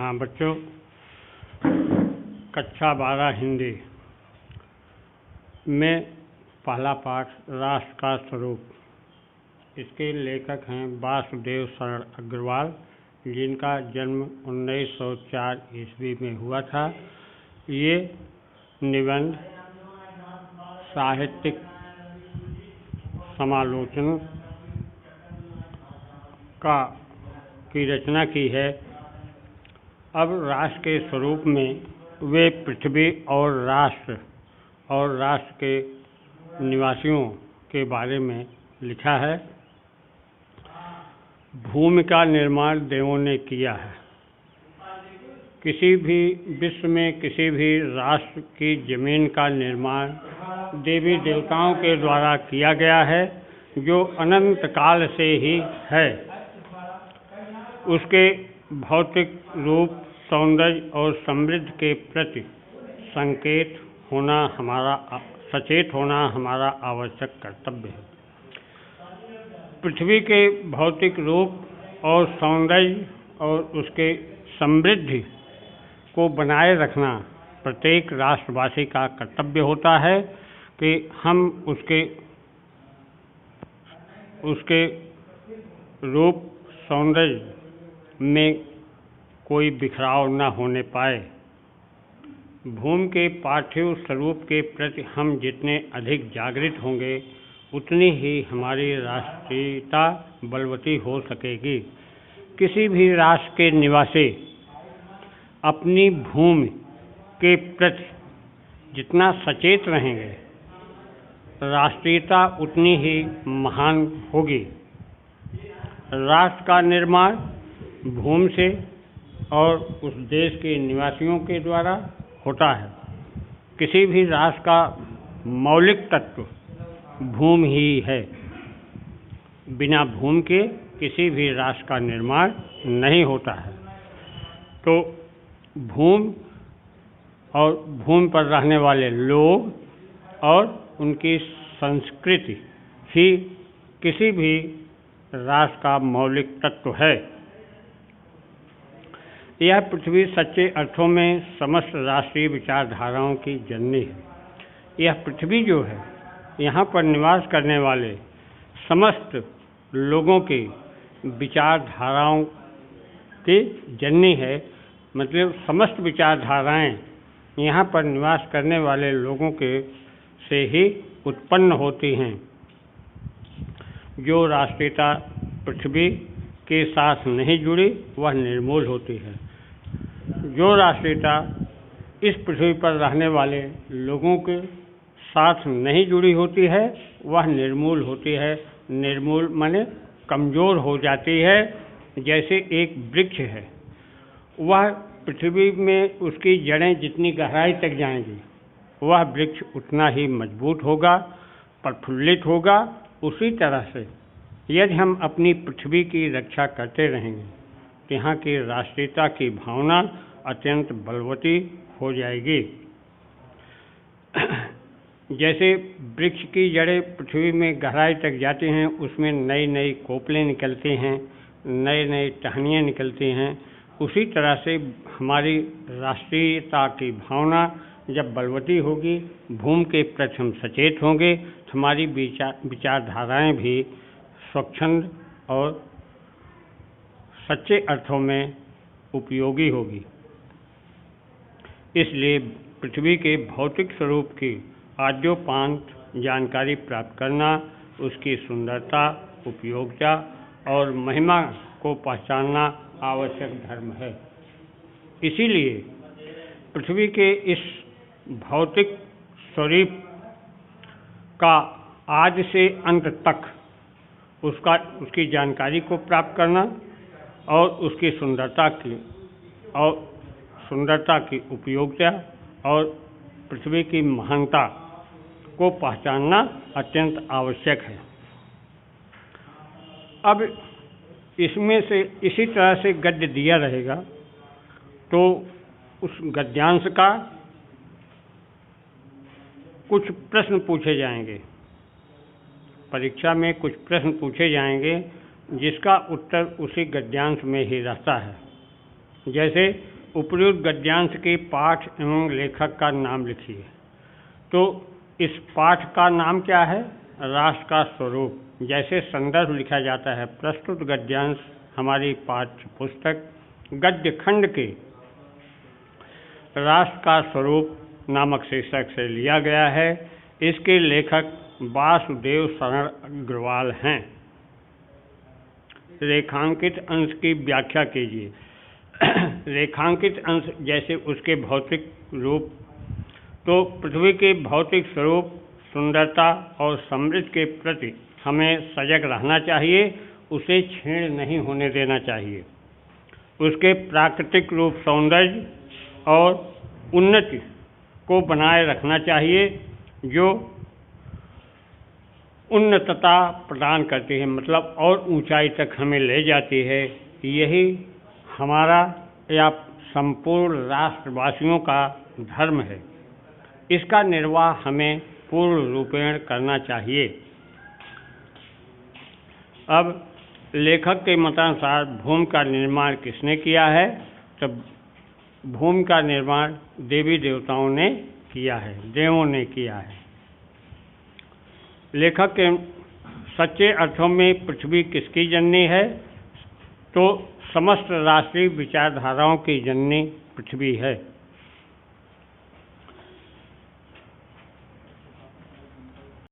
हाँ बच्चों, कक्षा 12 हिंदी में पहला पाठ राष्ट्र का स्वरूप। इसके लेखक हैं वासुदेव शरण अग्रवाल, जिनका जन्म 1904 ईस्वी में हुआ था। ये निबंध साहित्यिक समालोचन की रचना की है। अब राष्ट्र के स्वरूप में वे पृथ्वी और राष्ट्र के निवासियों के बारे में लिखा है। भूमि का निर्माण देवों ने किया है। किसी भी विश्व में किसी भी राष्ट्र की जमीन का निर्माण देवी देवताओं के द्वारा किया गया है, जो अनंत काल से ही है। उसके भौतिक रूप, सौंदर्य और समृद्धि के प्रति सचेत होना हमारा आवश्यक कर्तव्य है। पृथ्वी के भौतिक रूप और सौंदर्य और उसके समृद्धि को बनाए रखना प्रत्येक राष्ट्रवासी का कर्तव्य होता है कि हम उसके रूप सौंदर्य में कोई बिखराव न होने पाए। भूमि के पार्थिव स्वरूप के प्रति हम जितने अधिक जागृत होंगे, उतनी ही हमारी राष्ट्रीयता बलवती हो सकेगी। किसी भी राष्ट्र के निवासी अपनी भूमि के प्रति जितना सचेत रहेंगे, राष्ट्रीयता उतनी ही महान होगी। राष्ट्र का निर्माण भूमि से और उस देश के निवासियों के द्वारा होता है। किसी भी राष्ट्र का मौलिक तत्व भूमि ही है। बिना भूमि के किसी भी राष्ट्र का निर्माण नहीं होता है। तो भूमि और भूमि पर रहने वाले लोग और उनकी संस्कृति ही किसी भी राष्ट्र का मौलिक तत्व है। यह पृथ्वी सच्चे अर्थों में समस्त राष्ट्रीय विचारधाराओं की जननी है। यह पृथ्वी जो है, यहाँ पर निवास करने वाले समस्त लोगों की विचारधाराओं की जननी है। मतलब समस्त विचारधाराएं यहाँ पर निवास करने वाले लोगों के से ही उत्पन्न होती हैं। जो राष्ट्रीयता पृथ्वी के साथ नहीं जुड़ी, वह निर्मूल होती है। जो राष्ट्रीयता इस पृथ्वी पर रहने वाले लोगों के साथ नहीं जुड़ी होती है, वह निर्मूल होती है। निर्मूल माने कमज़ोर हो जाती है। जैसे एक वृक्ष है, वह पृथ्वी में उसकी जड़ें जितनी गहराई तक जाएंगी, वह वृक्ष उतना ही मजबूत होगा, प्रफुल्लित होगा। उसी तरह से यदि हम अपनी पृथ्वी की रक्षा करते रहेंगे, तो यहाँ की राष्ट्रीयता की भावना अत्यंत बलवती हो जाएगी। जैसे वृक्ष की जड़ें पृथ्वी में गहराई तक जाती हैं, उसमें नई नई कोपलें निकलती हैं, नई नई टहनियाँ निकलती हैं। उसी तरह से हमारी राष्ट्रीयता की भावना जब बलवती होगी, भूमि के प्रति हम सचेत होंगे, तो हमारी विचारधाराएं भी स्वच्छंद और सच्चे अर्थों में उपयोगी होगी। इसलिए पृथ्वी के भौतिक स्वरूप की आद्योपांत जानकारी प्राप्त करना, उसकी सुंदरता, उपयोगिता और महिमा को पहचानना आवश्यक धर्म है। इसीलिए पृथ्वी के इस भौतिक स्वरूप का आज से अंत तक उसकी जानकारी को प्राप्त करना और उसकी सुंदरता की उपयोगिता और पृथ्वी की महानता को पहचानना अत्यंत आवश्यक है। अब इसमें से इसी तरह से गद्य दिया रहेगा, तो उस गद्यांश का कुछ प्रश्न पूछे जाएंगे। परीक्षा में कुछ प्रश्न पूछे जाएंगे, जिसका उत्तर उसी गद्यांश में ही रहता है। जैसे उपयुक्त गद्यांश के पाठ एवं लेखक का नाम लिखिए। तो इस पाठ का नाम क्या है? राष्ट्र का स्वरूप। जैसे संदर्भ लिखा जाता है, प्रस्तुत गद्यांश हमारी पाठ्य पुस्तक गद्य खंड के राष्ट्र का स्वरूप नामक शीर्षक से लिया गया है। इसके लेखक वासुदेव शरण अग्रवाल हैं। रेखांकित अंश की व्याख्या कीजिए। रेखांकित अंश जैसे उसके भौतिक रूप। तो पृथ्वी के भौतिक स्वरूप, सुंदरता और समृद्धि के प्रति हमें सजग रहना चाहिए, उसे क्षीण नहीं होने देना चाहिए। उसके प्राकृतिक रूप, सौंदर्य और उन्नति को बनाए रखना चाहिए, जो उन्नतता प्रदान करती है, मतलब और ऊंचाई तक हमें ले जाती है। यही हमारा या संपूर्ण राष्ट्रवासियों का धर्म है। इसका निर्वाह हमें पूर्ण रूपेण करना चाहिए। अब लेखक के मतानुसार भूमि का निर्माण किसने किया है? तब भूमि का निर्माण देवी देवताओं ने किया है, देवों ने किया है। लेखक के सच्चे अर्थों में पृथ्वी किसकी जननी है? तो समस्त राष्ट्रीय विचारधाराओं की जननी पृथ्वी है।